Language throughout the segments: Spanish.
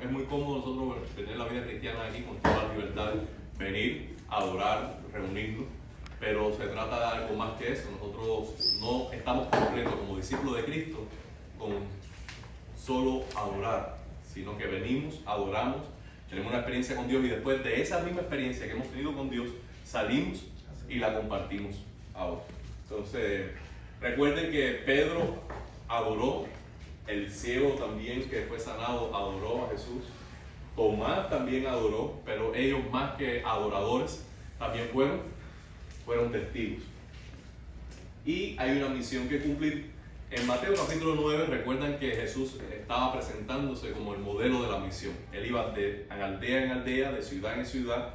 es muy cómodo nosotros tener la vida cristiana aquí con toda la libertad, venir, adorar, reunirnos, pero se trata de algo más que eso. Nosotros no estamos completos como discípulos de Cristo con solo adorar, sino que venimos, adoramos, tenemos una experiencia con Dios y después de esa misma experiencia que hemos tenido con Dios, salimos y la compartimos a otros. Entonces, recuerden que Pedro adoró, el ciego también que fue sanado adoró a Jesús, Tomás también adoró, pero ellos más que adoradores también fueron testigos. Y hay una misión que cumplir. En Mateo capítulo 9 recuerdan que Jesús estaba presentándose como el modelo de la misión. Él iba de aldea en aldea, de ciudad en ciudad,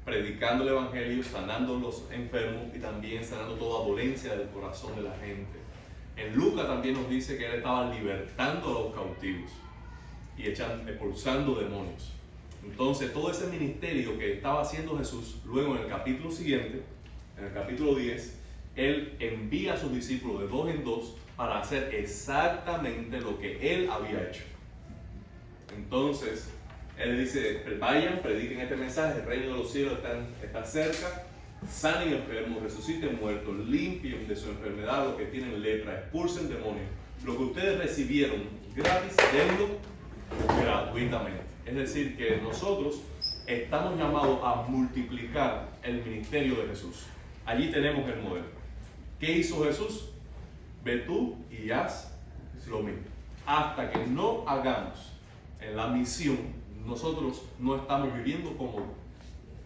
predicando el evangelio, sanando a los enfermos y también sanando toda dolencia del corazón de la gente. En Lucas también nos dice que él estaba libertando a los cautivos y expulsando demonios. Entonces todo ese ministerio que estaba haciendo Jesús, luego en el capítulo siguiente, en el capítulo 10, él envía a sus discípulos de 2 en 2 para hacer exactamente lo que él había hecho. Entonces él dice: vayan, prediquen este mensaje, el reino de los cielos está cerca, sanen enfermos, resuciten muertos, limpien de su enfermedad los que tienen lepra, expulsen demonios. Lo que ustedes recibieron gratis, denlo gratuitamente. Es decir, que nosotros estamos llamados a multiplicar el ministerio de Jesús. Allí tenemos el modelo. ¿Qué hizo Jesús? Ve tú y haz lo mismo. Hasta que no hagamos en la misión, nosotros no estamos viviendo como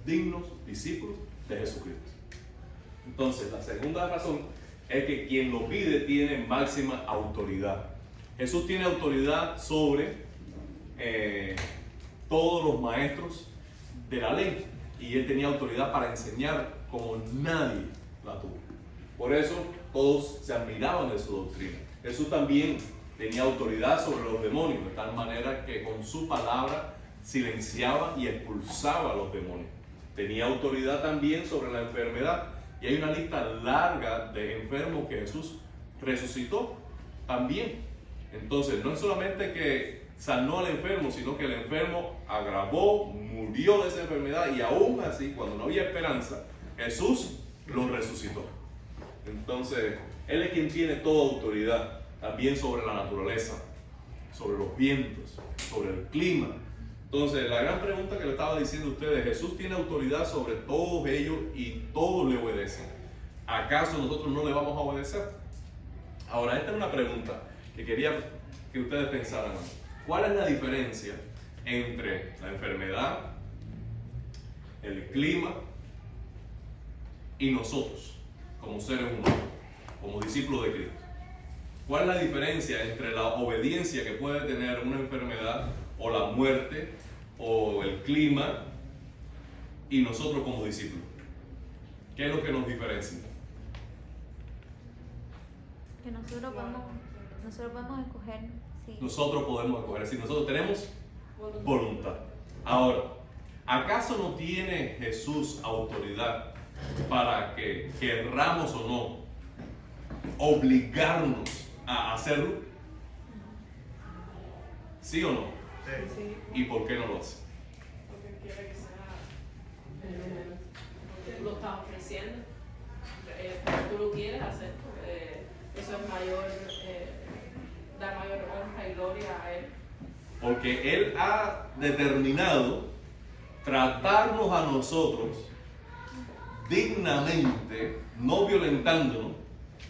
dignos discípulos de Jesucristo. Entonces, la segunda razón es que quien lo pide tiene máxima autoridad. Jesús tiene autoridad sobre todos los maestros de la ley, y él tenía autoridad para enseñar como nadie la tuvo. Por eso todos se admiraban de su doctrina. Jesús también tenía autoridad sobre los demonios, de tal manera que con su palabra silenciaba y expulsaba a los demonios. Tenía autoridad también sobre la enfermedad, y hay una lista larga de enfermos que Jesús resucitó también. Entonces, no es solamente que sanó al enfermo, sino que el enfermo agravó, murió de esa enfermedad, y aún así, cuando no había esperanza, Jesús lo resucitó. Entonces, Él es quien tiene toda autoridad, también sobre la naturaleza, sobre los vientos, sobre el clima. Entonces, la gran pregunta que le estaba diciendo a ustedes: Jesús tiene autoridad sobre todos ellos y todos le obedecen. ¿Acaso nosotros no le vamos a obedecer? Ahora, esta es una pregunta que quería que ustedes pensaran. ¿Cuál es la diferencia entre la enfermedad, el clima y nosotros como seres humanos, como discípulos de Cristo? ¿Cuál es la diferencia entre la obediencia que puede tener una enfermedad o la muerte o el clima y nosotros como discípulos? ¿Qué es lo que nos diferencia? Que nosotros podemos escoger. Sí. Nosotros podemos escoger, es decir, nosotros tenemos voluntad. Ahora, ¿acaso no tiene Jesús autoridad para que querramos o no obligarnos a hacerlo? ¿Sí o no? Sí. ¿Y por qué no lo hace? Porque quiere que sea, porque lo está ofreciendo, tú lo quieres hacer, eso es mayor, da mayor honra y gloria a Él. Porque Él ha determinado tratarnos a nosotros dignamente, no violentándonos,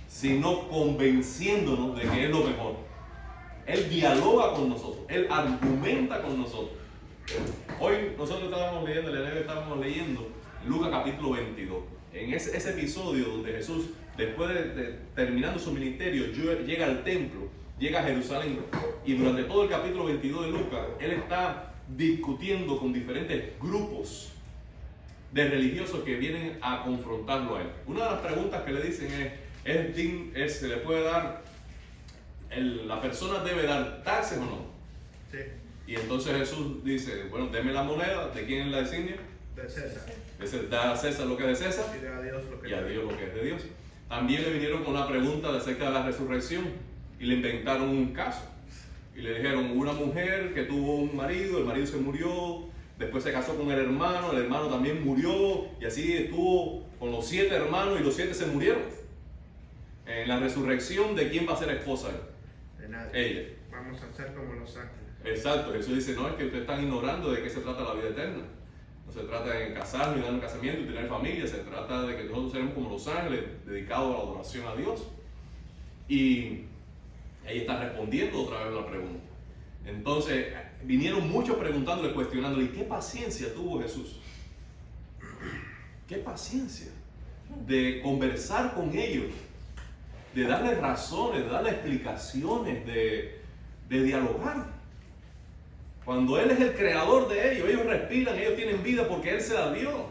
sino convenciéndonos de que es lo mejor. Él dialoga con nosotros, Él argumenta con nosotros. Hoy nosotros estábamos leyendo Lucas capítulo 22. En ese episodio donde Jesús, después de terminando su ministerio, llega al templo, llega a Jerusalén, y durante todo el capítulo 22 de Lucas, Él está discutiendo con diferentes grupos de religiosos que vienen a confrontarlo a Él. Una de las preguntas que le dicen es ¿se le puede dar, la persona debe dar taxes o no? Sí, Y entonces Jesús dice: bueno, deme la moneda, ¿de quién es la insignia? de César. Da a César lo que es de César Y de a Dios lo que y a es de Dios lo que es de Dios. También le vinieron con una pregunta acerca de la resurrección y le inventaron un caso. y le dijeron, una mujer que tuvo un marido, el marido se murió, después se casó con el hermano también murió, y así estuvo con los 7 hermanos y los 7 se murieron. En la resurrección, ¿de quién va a ser esposa? De nadie. Ella. Vamos a ser como los ángeles. Exacto, Jesús dice, no, es que ustedes están ignorando de qué se trata la vida eterna. No se trata de casarnos y dar un casamiento y tener familia, se trata de que nosotros seremos como los ángeles, dedicados a la adoración a Dios. Y ella está respondiendo otra vez la pregunta. Entonces, vinieron muchos preguntándole, cuestionándole, ¿y qué paciencia tuvo Jesús? ¿Qué paciencia? De conversar con ellos, de darles razones, de darles explicaciones, de dialogar. Cuando Él es el creador de ellos, ellos respiran, ellos tienen vida porque Él se la dio.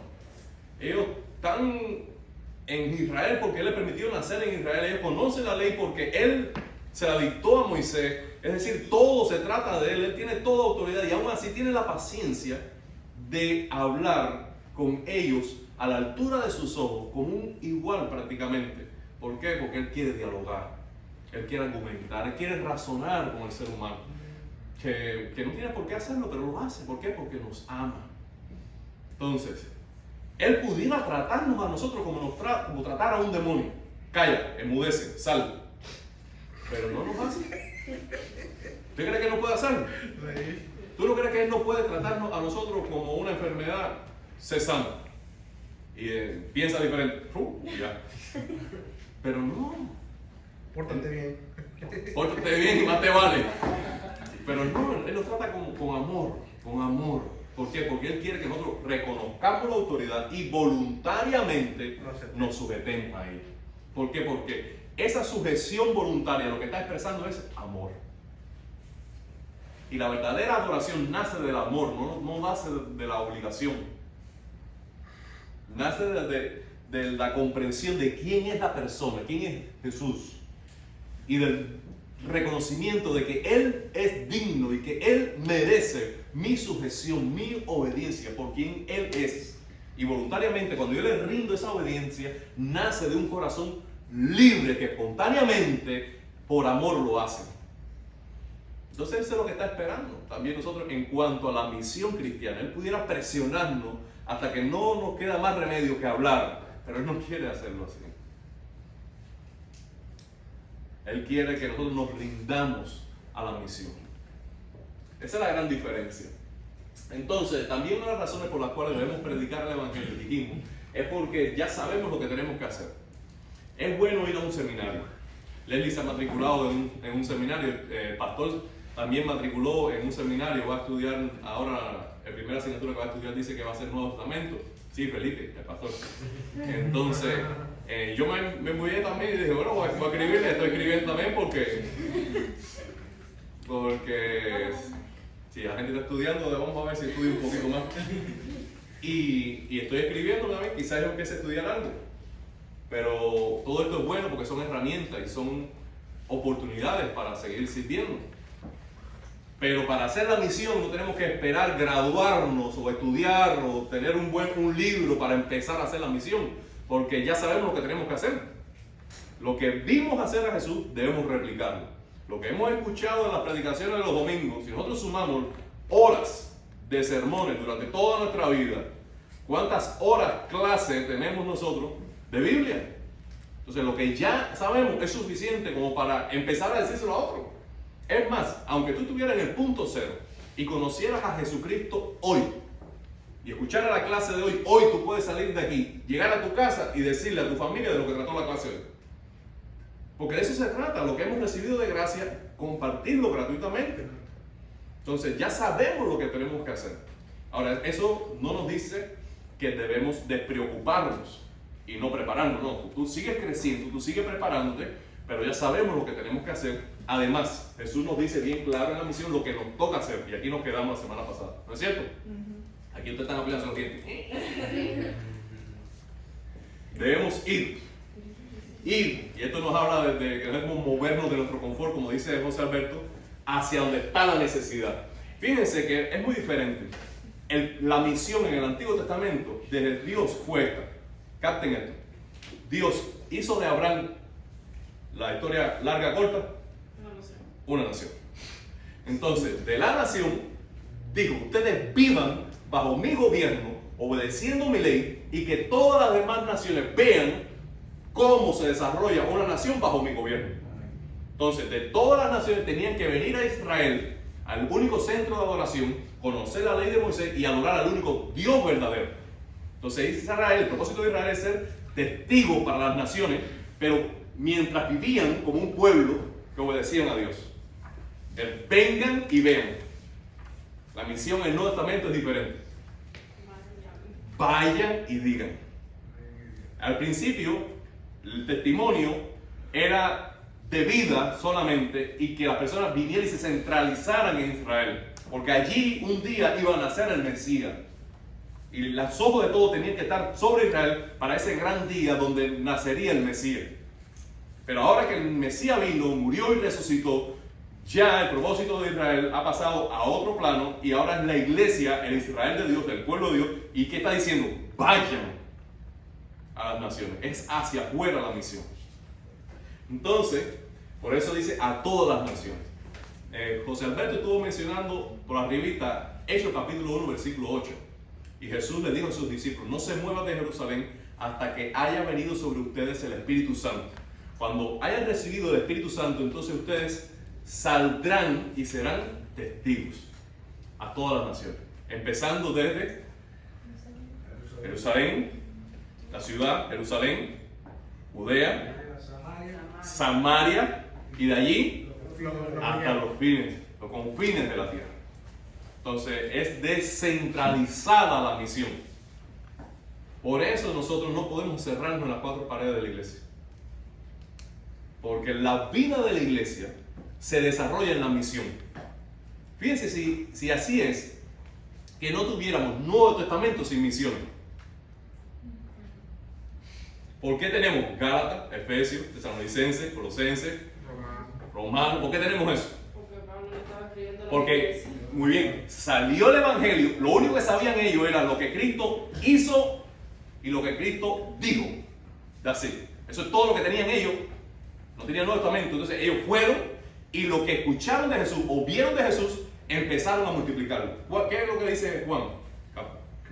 Ellos están en Israel porque Él les permitió nacer en Israel. Ellos conocen la ley porque Él se la dictó a Moisés. Es decir, todo se trata de Él. Él tiene toda autoridad y aún así tiene la paciencia de hablar con ellos a la altura de sus ojos, como un igual prácticamente. ¿Por qué? Porque Él quiere dialogar, Él quiere argumentar, Él quiere razonar con el ser humano. Que no tiene por qué hacerlo, pero lo hace. ¿Por qué? Porque nos ama. Entonces, Él pudiera tratarnos a nosotros como tratar a un demonio. Calla, enmudece, sal. Pero no nos hace. ¿Usted cree que no puede hacerlo? ¿Tú no crees que Él no puede tratarnos a nosotros como una enfermedad? Se sana. Y piensa diferente. Ya. Pero no. Pórtate bien. Pórtate bien y más te vale. Pero no, Él nos trata con amor, con amor. ¿Por qué? Porque Él quiere que nosotros reconozcamos la autoridad y voluntariamente nos sujetemos a Él. ¿Por qué? Porque esa sujeción voluntaria lo que está expresando es amor. Y la verdadera adoración nace del amor, no nace de la obligación. Nace de la comprensión de quién es la persona, quién es Jesús. Y del reconocimiento de que Él es digno y que Él merece mi sujeción, mi obediencia por quien Él es. Y voluntariamente, cuando yo le rindo esa obediencia, nace de un corazón libre que espontáneamente, por amor, lo hace. Entonces, eso es lo que está esperando también nosotros en cuanto a la misión cristiana. Él pudiera presionarnos hasta que no nos queda más remedio que hablar, pero Él no quiere hacerlo así. Él quiere que nosotros nos rindamos a la misión. Esa es la gran diferencia. Entonces, también una de las razones por las cuales debemos predicar el Evangelio, dijimos, es porque ya sabemos lo que tenemos que hacer. Es bueno ir a un seminario. Leslie se ha matriculado en un seminario, el pastor también matriculó en un seminario, va a estudiar ahora, la primera asignatura que va a estudiar dice que va a ser Nuevo Testamento. Sí, Felipe, el pastor. Entonces, yo me envié también y dije, bueno, voy a escribir, estoy escribiendo también porque si la gente está estudiando, vamos a ver si estudio un poquito más. Y estoy escribiendo también, quizás yo empiece a estudiar algo. Pero todo esto es bueno porque son herramientas y son oportunidades para seguir sirviendo. Pero para hacer la misión no tenemos que esperar graduarnos o estudiar o tener un libro para empezar a hacer la misión, porque ya sabemos lo que tenemos que hacer. Lo que vimos hacer a Jesús debemos replicarlo. Lo que hemos escuchado en las predicaciones de los domingos, si nosotros sumamos horas de sermones durante toda nuestra vida, ¿cuántas horas clase tenemos nosotros de Biblia? Entonces lo que ya sabemos es suficiente como para empezar a decírselo a otro. Es más, aunque tú estuvieras en el punto cero y conocieras a Jesucristo hoy y escucharas la clase de hoy, hoy tú puedes salir de aquí, llegar a tu casa y decirle a tu familia de lo que trató la clase hoy. Porque de eso se trata, lo que hemos recibido de gracia, compartirlo gratuitamente. Entonces ya sabemos lo que tenemos que hacer. Ahora, eso no nos dice que debemos despreocuparnos y no prepararnos, no. Tú sigues creciendo, tú sigues preparándote, pero ya sabemos lo que tenemos que hacer. Además, Jesús nos dice bien claro en la misión lo que nos toca hacer. Y aquí nos quedamos la semana pasada. ¿No es cierto? Aquí ustedes están aplicando los dientes. Debemos ir. Ir. Y esto nos habla de que debemos movernos de nuestro confort, como dice José Alberto, hacia donde está la necesidad. Fíjense que es muy diferente. La misión en el Antiguo Testamento desde Dios fue esta. Capten esto. Dios hizo de Abraham, la historia larga, corta, una nación. Entonces, de la nación, dijo, ustedes vivan bajo mi gobierno, obedeciendo mi ley, y que todas las demás naciones vean cómo se desarrolla una nación bajo mi gobierno. Entonces, de todas las naciones tenían que venir a Israel, al único centro de adoración, conocer la ley de Moisés y adorar al único Dios verdadero. Entonces, Israel, el propósito de Israel es ser testigo para las naciones, pero mientras vivían como un pueblo que obedecían a Dios. Vengan y vean. La misión en el Nuevo Testamento es diferente. Vayan y digan. Al principio, el testimonio era de vida solamente, y que las personas vinieran y se centralizaran en Israel, porque allí un día iba a nacer el Mesías, y los ojos de todos tenían que estar sobre Israel para ese gran día donde nacería el Mesías. Pero ahora que el Mesías vino, murió y resucitó, ya el propósito de Israel ha pasado a otro plano, y ahora es la iglesia, el Israel de Dios, el pueblo de Dios. ¿Y qué está diciendo? Vayan a las naciones. Es hacia afuera la misión. Entonces, por eso dice a todas las naciones. José Alberto estuvo mencionando por arribita Hechos capítulo 1, versículo 8. Y Jesús le dijo a sus discípulos, no se muevan de Jerusalén hasta que haya venido sobre ustedes el Espíritu Santo. Cuando hayan recibido el Espíritu Santo, entonces ustedes saldrán y serán testigos a todas las naciones, empezando desde Jerusalén, la ciudad, Jerusalén, Judea, Samaria, y de allí hasta los confines de la tierra. Entonces es descentralizada la misión. Por eso nosotros no podemos cerrarnos en las cuatro paredes de la iglesia, porque la vida de la iglesia se desarrolla en la misión. Fíjense si así es, que no tuviéramos Nuevo Testamento sin misiones. ¿Por qué tenemos Gálatas, Efesios, Tesalonicenses, Colosenses, Romanos? ¿Por qué tenemos eso? Porque Pablo le estaba escribiendo la Porque, iglesia. muy bien, salió el Evangelio, lo único que sabían ellos era lo que Cristo hizo y lo que Cristo dijo. That's it. Eso es todo lo que tenían ellos. No tenían Nuevo Testamento. Entonces ellos fueron, y lo que escucharon de Jesús o vieron de Jesús, empezaron a multiplicarlo. ¿Qué es lo que dice Juan?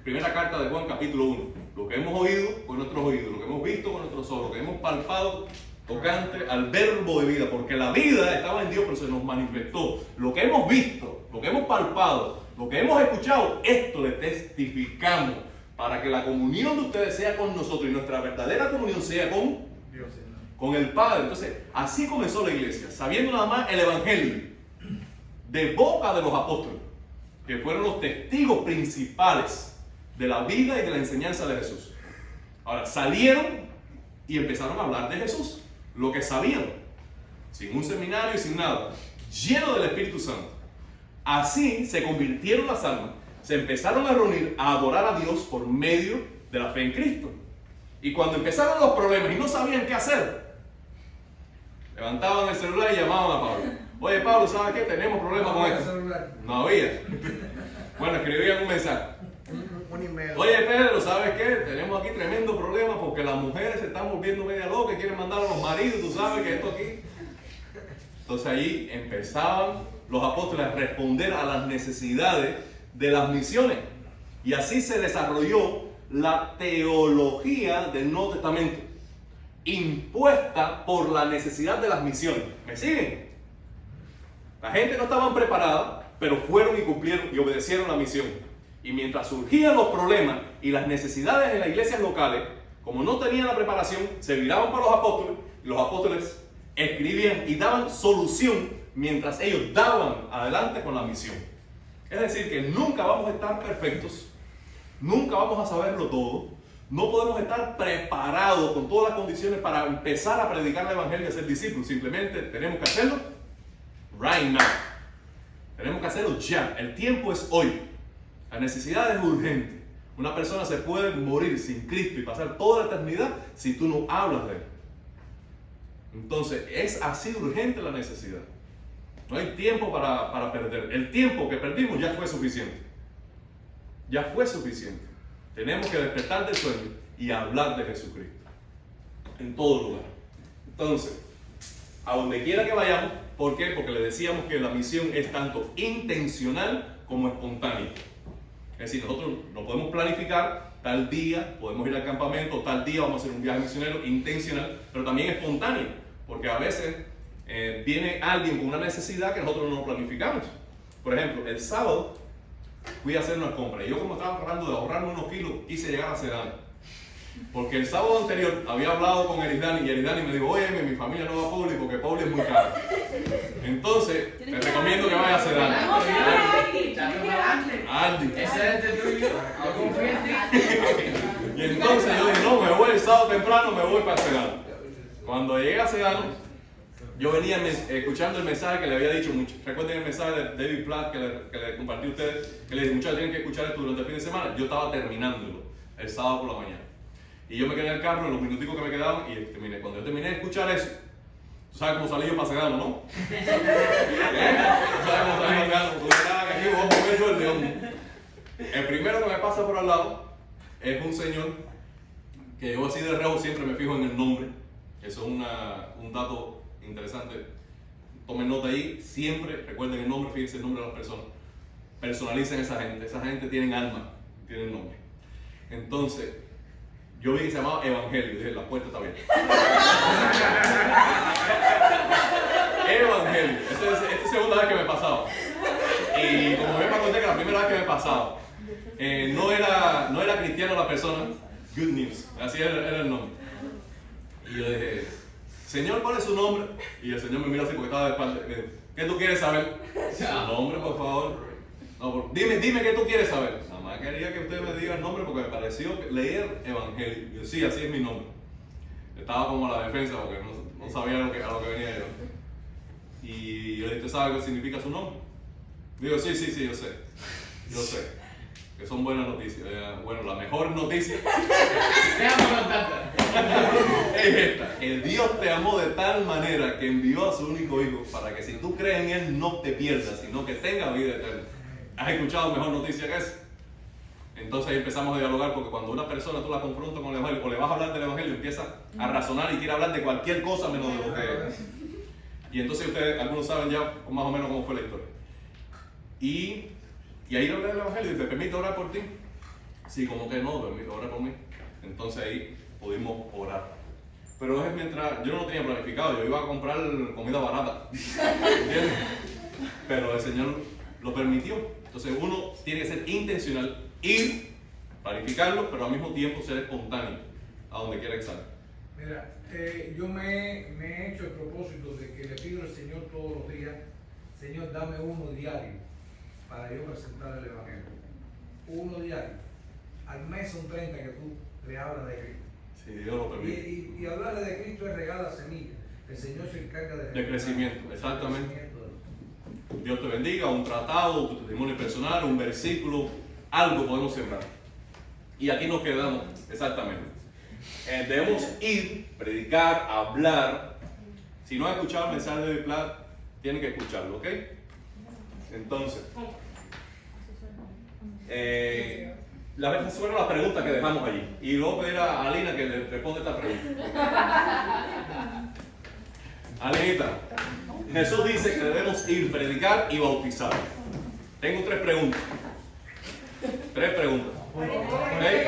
Primera carta de Juan, capítulo 1. Lo que hemos oído con nuestros oídos, lo que hemos visto con nuestros ojos, lo que hemos palpado tocante al verbo de vida, porque la vida estaba en Dios, pero se nos manifestó. Lo que hemos visto, lo que hemos palpado, lo que hemos escuchado, esto le testificamos, para que la comunión de ustedes sea con nosotros y nuestra verdadera comunión sea con Dios. Con el Padre. Entonces, así comenzó la iglesia, sabiendo nada más el Evangelio de boca de los apóstoles, que fueron los testigos principales de la vida y de la enseñanza de Jesús. Ahora, salieron y empezaron a hablar de Jesús, lo que sabían, sin un seminario y sin nada, lleno del Espíritu Santo. Así se convirtieron las almas, se empezaron a reunir a adorar a Dios por medio de la fe en Cristo. Y cuando empezaron los problemas y no sabían qué hacer, levantaban el celular y llamaban a Pablo. Oye, Pablo, ¿sabes qué? Tenemos problemas con esto. No había. Bueno, escribían un mensaje. Un email. Oye, Pedro, ¿sabes qué? Tenemos aquí tremendo problema porque las mujeres se están volviendo media locas y quieren mandar a los maridos, tú sabes que esto aquí. Entonces ahí empezaban los apóstoles a responder a las necesidades de las misiones. Y así se desarrolló la teología del Nuevo Testamento, impuesta por la necesidad de las misiones. ¿Me siguen? La gente no estaba preparada, pero fueron y cumplieron y obedecieron la misión. Y mientras surgían los problemas y las necesidades en las iglesias locales, como no tenían la preparación, se viraban para los apóstoles, y los apóstoles escribían y daban solución mientras ellos daban adelante con la misión. Es decir, que nunca vamos a estar perfectos, nunca vamos a saberlo todo, no podemos estar preparados con todas las condiciones para empezar a predicar el evangelio y a ser discípulos. Simplemente tenemos que hacerlo right now. Tenemos que hacerlo ya. El tiempo es hoy. La necesidad es urgente. Una persona se puede morir sin Cristo y pasar toda la eternidad si tú no hablas de Él. Entonces, es así urgente la necesidad. No hay tiempo para perder. El tiempo que perdimos ya fue suficiente. Ya fue suficiente. Tenemos que despertar del sueño y hablar de Jesucristo en todo lugar. Entonces, a donde quiera que vayamos. ¿Por qué? Porque le decíamos que la misión es tanto intencional como espontánea. Es decir, nosotros nos podemos planificar tal día, podemos ir al campamento, tal día vamos a hacer un viaje misionero intencional, pero también espontáneo, porque a veces viene alguien con una necesidad que nosotros no planificamos. Por ejemplo, el sábado fui a hacer unas compras y yo, como estaba tratando de ahorrarme unos kilos, quise llegar a Sedán. Porque el sábado anterior había hablado con Erisdani y Erisdani me dijo, oye, mi familia no va a Pauli porque Pauli es muy caro. Entonces, te recomiendo que vayas a Sedán. Andy. Ese es el tuyo. Yo confío en ti. Y entonces yo dije, no, me voy el sábado temprano, me voy para Sedán. Cuando llegué a Sedán, yo venía escuchando el mensaje que le había dicho, recuerden el mensaje de David Platt que le compartí a ustedes, que le dije, muchachos, tienen que escuchar esto durante el fin de semana. Yo estaba terminándolo el sábado por la mañana. Y yo me quedé en el carro en los minuticos que me quedaban y terminé. Cuando yo terminé de escuchar eso, tú sabes cómo salí yo para Sedano, ¿no? ¿Tú sabes cómo salí para Sedano? Tú sabes que aquí voy a comer yo el león. El primero que me pasa por al lado es un señor que yo así de reojo siempre me fijo en el nombre. Eso es un dato interesante. Tomen nota ahí, siempre recuerden el nombre, fíjense el nombre de las personas. Personalicen a esa gente tienen alma, tienen nombre. Entonces, yo vi que se llamaba Evangelio y dije, la puerta está bien. Evangelio, esta es la segunda vez que me pasaba. Y como bien me conté que la primera vez que me pasaba, no era cristiano la persona, Good News, así era el nombre. Y yo dije, Señor, ¿cuál es su nombre? Y el Señor me mira así porque estaba de espalda. Me dijo, ¿qué tú quieres saber? Su nombre, por favor. No, dime qué tú quieres saber. Nada más quería que usted me diga el nombre porque me pareció leer Evangelio. Y yo, sí, así es mi nombre. Estaba como a la defensa porque no sabía a lo que venía yo. Y yo le dije, ¿usted sabe qué significa su nombre? Digo, sí, yo sé. Que son buenas noticias. Bueno, la mejor noticia Déjame contarte. es esta. Que Dios te amó de tal manera que envió a su único hijo para que si tú crees en él no te pierdas, sino que tenga vida eterna. ¿Has escuchado mejor noticia que esa? Entonces ahí empezamos a dialogar porque cuando una persona tú la confrontas con el evangelio o le vas a hablar del evangelio, empieza a razonar y quiere hablar de cualquier cosa menos de lo que es. Y entonces ustedes, algunos saben ya más o menos cómo fue la historia. Y ahí le hablé del evangelio y ¿te permite orar por ti? Sí, como que no, permite orar por mí. Entonces ahí pudimos orar. Pero es mientras, yo no lo tenía planificado, yo iba a comprar comida barata. ¿Entiendes? Pero el Señor lo permitió. Entonces uno tiene que ser intencional, ir, planificarlo, pero al mismo tiempo ser espontáneo a donde quiera que salga. Mira, yo me he hecho el propósito de que le pido al Señor todos los días, Señor, dame uno diario para yo presentar el Evangelio. Uno diario. Al mes son 30 que tú le hablas de Cristo. Si Dios lo permite. Y hablarle de Cristo es regar la semilla. El Señor se encarga De crecimiento, exactamente. De crecimiento. Dios te bendiga, un tratado, tu testimonio personal, un versículo, algo podemos sembrar. Y aquí nos quedamos, exactamente. Debemos ir, predicar, hablar. Si no has escuchado el mensaje de David Platt, tienen que escucharlo, ¿ok? Entonces, esas fueron las preguntas que dejamos allí. Y luego pedir a Alina que le responda esta pregunta. Alinita, Jesús dice que debemos ir, predicar y bautizar. Tengo tres preguntas. ¿Okay?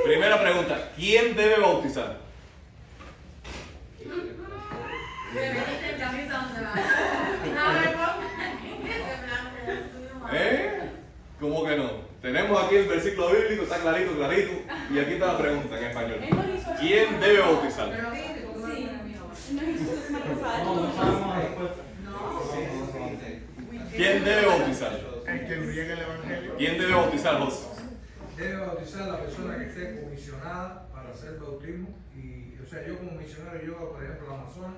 Primera pregunta. ¿Quién debe bautizar? ¿Cómo que no? Tenemos aquí el versículo bíblico, está clarito. Y aquí está la pregunta en español. ¿Quién debe bautizar? ¿Quién debe bautizar? El que riega el evangelio. ¿Quién debe bautizar, José? Debe bautizar la persona que esté comisionada para hacer bautismo. Y, o sea, yo como misionero, yo por ejemplo, al Amazonas,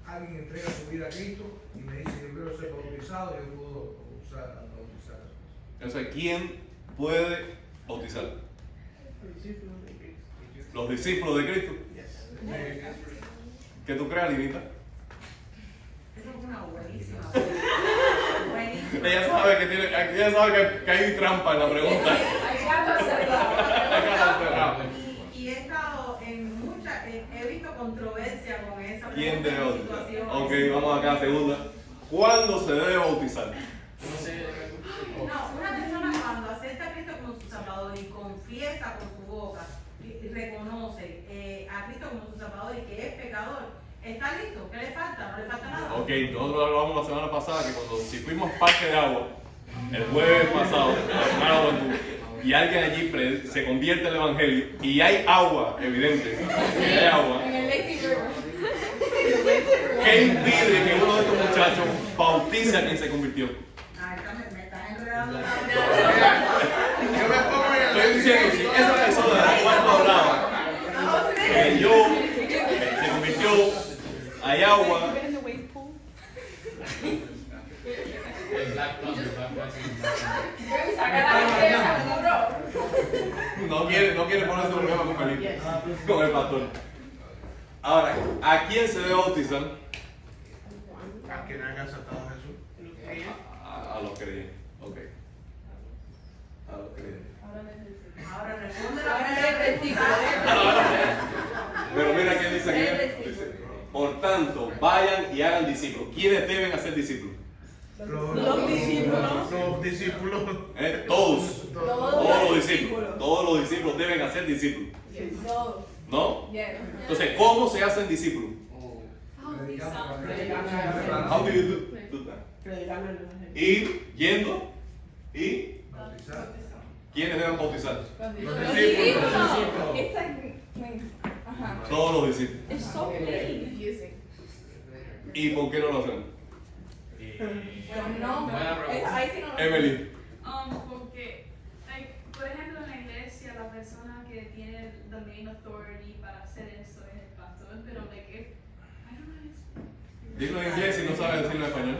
alguien entrega su vida a Cristo y me dice, yo quiero ser bautizado, yo puedo bautizar. O sea, ¿quién puede bautizar? Los discípulos de Cristo. ¿Qué tú crees, Linita? Esa es una buenísima. Ella sabe que hay trampa en la pregunta. Hay gato cerrado. Hay gato cerrado. Y ¿Quién debe bautizar? situación. Ok, vamos acá, segunda. ¿Cuándo se debe bautizar? No sé. No, una persona cuando acepta a Cristo como su Salvador y confiesa con su boca y reconoce a Cristo como su Salvador y que es pecador, ¿está listo? ¿Qué le falta? ¿No le falta nada? Ok, nosotros hablamos la semana pasada que si fuimos parque de agua, el jueves pasado, y alguien allí se convierte al evangelio y hay agua, evidente, que hay agua, En el Lazy River. ¿qué impide que uno de estos muchachos bautice a quien se convirtió? Ah, me estás enredando la Yo me pongo en Estoy diciendo, si esa persona de la cual tú hablabas, se convirtió, hay agua, In the wave pool. El Black Thunder va a pasar. Saca la cabeza, burro. no quiere ponerse problema con Felipe, con el pastor. Ahora, ¿a quién se debe bautizar? a quien haya aceptado a Jesús. A los creyentes, ok. A los creyentes. Ahora responde la pregunta. Pero mira quién dice aquí. Dice, por tanto, vayan y hagan discípulos. ¿Quiénes deben hacer discípulos? Los discípulos. Los discípulos. Todos. Todos los discípulos. Todos los discípulos deben hacer discípulos. ¿No? Entonces, ¿cómo se hacen discípulos? How do you do that? Ir, yendo y ¿quiénes deben bautizar? Los discípulos. It's like, ajá. Todos los discípulos. It's so clean. ¿Y por qué no lo hacen? No, Buena pregunta. ahí sí no lo Emily. Porque, like, por ejemplo, en la iglesia, la persona que tiene the main authority para hacer eso es el pastor, pero, like, I don't know. Dilo en inglés si no sabes decirlo en español.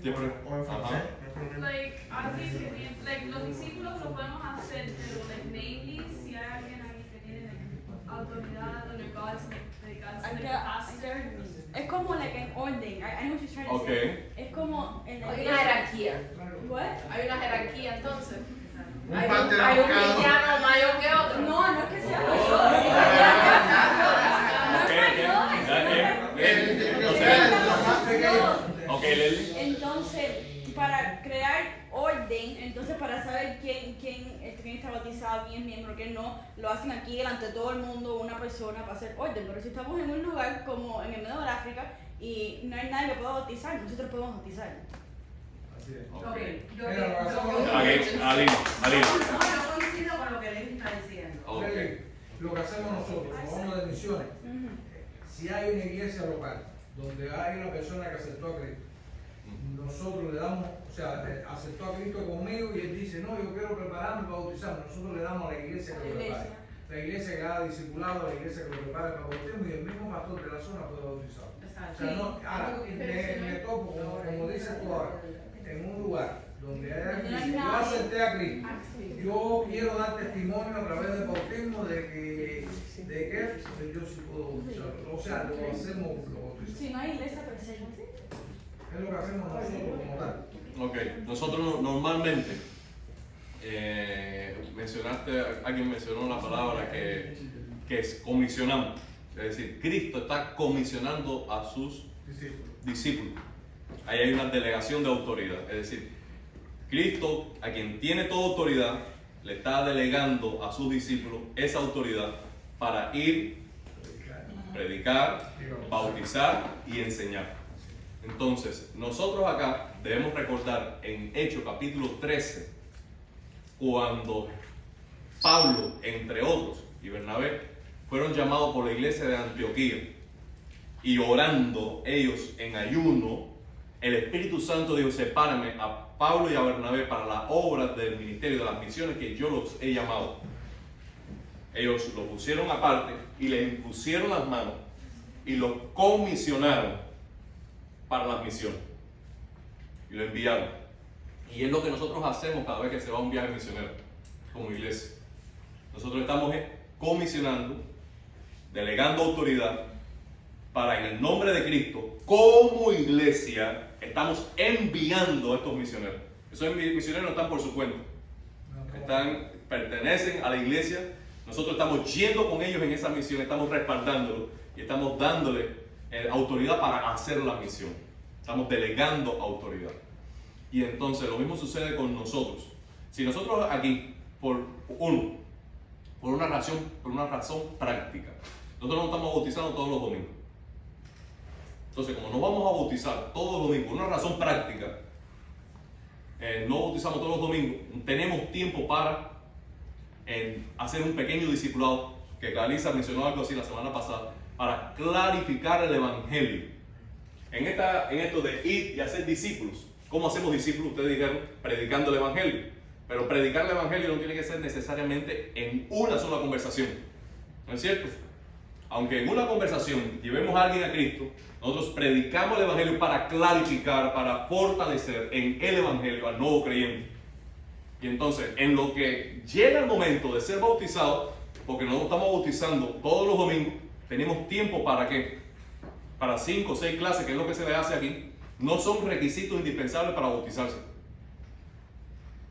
Siempre. O en francés. Ajá. no hay problema. Like, alguien que tiene, like, los discípulos lo podemos hacer, pero, like, mainly, si hay alguien ahí que tiene, like, autoridad, under God's, like, pastor. Es como like an orden. I know what you're trying to Ok. say. Es como en la Hay una jerarquía. What? Hay una jerarquía entonces. Un Hay parte un, de hay un abogado. cristiano mayor que otro. No, no es que sea Ok, ok, Lely. Entonces, para crear orden, entonces para saber quién está bautizado, quién es miembro, quién no, lo hacen aquí delante de todo el mundo, una persona para hacer orden. Pero si estamos en un lugar como en el medio del África y no hay nadie que pueda bautizar, nosotros podemos bautizar. Así es. Ok. Ok, yo Alina. yo coincido con lo que Leslie está diciendo. Ok. Lo que hacemos nosotros, como vamos de misiones, si hay una iglesia local donde hay una persona que aceptó a Cristo, nosotros le damos, o sea, aceptó a Cristo conmigo y él dice, no, yo quiero prepararme para bautizarme, nosotros le damos a la iglesia que lo prepare. La iglesia que haga discipulado, la iglesia que lo prepare para bautismo y el mismo pastor de la zona puede bautizar. O sea, no, ahora, me topo, como dices tú ahora, en un lugar donde hay yo acepté a Cristo, yo quiero dar testimonio a través del bautismo de que yo sí puedo bautizar. O sea, lo hacemos, lo bautizamos. Si no hay iglesia presente. Es lo que hacemos nosotros como tal. Ok, nosotros normalmente, alguien mencionó la palabra que es comisionamos. Es decir, Cristo está comisionando a sus discípulos. Ahí hay una delegación de autoridad. Es decir, Cristo, a quien tiene toda autoridad, le está delegando a sus discípulos esa autoridad para ir, predicar, bautizar y enseñar. Entonces, nosotros acá debemos recordar en Hechos capítulo 13, cuando Pablo, entre otros, y Bernabé, fueron llamados por la iglesia de Antioquía, y orando ellos en ayuno, el Espíritu Santo dijo, sepárame a Pablo y a Bernabé para la obra del ministerio de las misiones que yo los he llamado. Ellos lo pusieron aparte y le impusieron las manos y lo comisionaron para las misiones y lo enviaron. Y es lo que nosotros hacemos cada vez que se va a un viaje misionero como iglesia. Nosotros estamos comisionando, delegando autoridad para, en el nombre de Cristo, como iglesia, estamos enviando a estos misioneros. Esos misioneros no están por su cuenta, pertenecen a la iglesia. Nosotros estamos yendo con ellos en esa misión, estamos respaldándolos y estamos dándole autoridad para hacer la misión. Estamos delegando autoridad. Y entonces lo mismo sucede con nosotros. Si nosotros aquí, por una razón práctica, nosotros no estamos bautizando todos los domingos. Entonces, como no vamos a bautizar todos los domingos por una razón práctica, no bautizamos todos los domingos, tenemos tiempo para hacer un pequeño discipulado, que Clarisa mencionó algo así la semana pasada, para clarificar el evangelio. En esto de ir y hacer discípulos, ¿cómo hacemos discípulos? Ustedes dijeron, predicando el evangelio. Pero predicar el evangelio no tiene que ser necesariamente en una sola conversación. ¿No es cierto? Aunque en una conversación llevemos a alguien a Cristo, nosotros predicamos el evangelio para clarificar, para fortalecer en el evangelio al nuevo creyente. Y entonces, en lo que llega el momento de ser bautizado, porque no estamos bautizando todos los domingos, tenemos tiempo para ¿qué? Para 5 o 6 clases, que es lo que se le hace aquí. No son requisitos indispensables para bautizarse,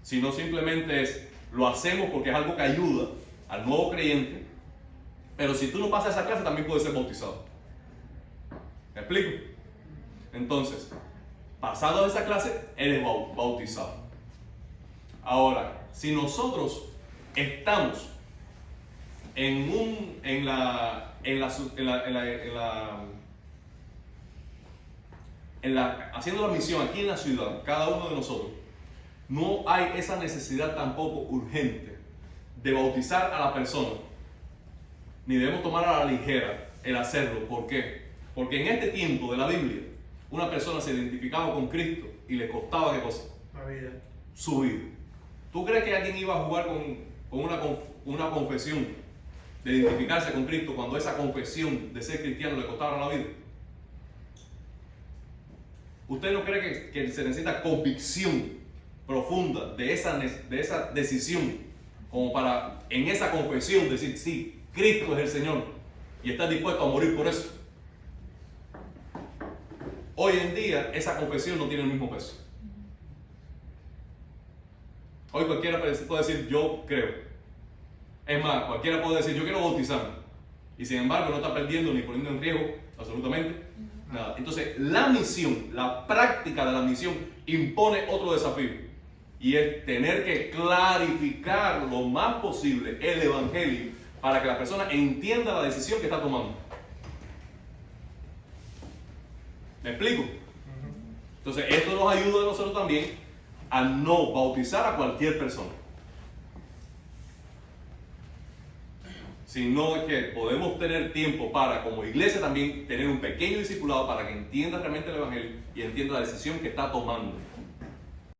sino simplemente lo hacemos porque es algo que ayuda al nuevo creyente. Pero si tú no pasas esa clase, también puedes ser bautizado. ¿Me explico? Entonces, pasado esa clase, eres bautizado. Ahora, si nosotros estamos haciendo la misión aquí en la ciudad, cada uno de nosotros, no hay esa necesidad tampoco urgente de bautizar a la persona, ni debemos tomar a la ligera el hacerlo. ¿Por qué? Porque en este tiempo de la Biblia, una persona se identificaba con Cristo y le costaba ¿qué cosa? La vida. Su vida. ¿Tú crees que alguien iba a jugar con una confesión de identificarse con Cristo cuando esa confesión de ser cristiano le costara la vida? ¿Usted no cree que se necesita convicción profunda de esa decisión como para en esa confesión decir, sí, Cristo es el Señor, y estar dispuesto a morir por eso? Hoy en día esa confesión no tiene el mismo peso. Hoy cualquiera puede decir yo creo. Es más, cualquiera puede decir yo quiero bautizarme, y sin embargo no está perdiendo ni poniendo en riesgo absolutamente nada. Entonces la misión, la práctica de la misión impone otro desafío, y es tener que clarificar lo más posible el evangelio para que la persona entienda la decisión que está tomando. ¿Me explico? Entonces esto nos ayuda a nosotros también a no bautizar a cualquier persona, sino que podemos tener tiempo para, como iglesia también, tener un pequeño discipulado para que entienda realmente el evangelio y entienda la decisión que está tomando.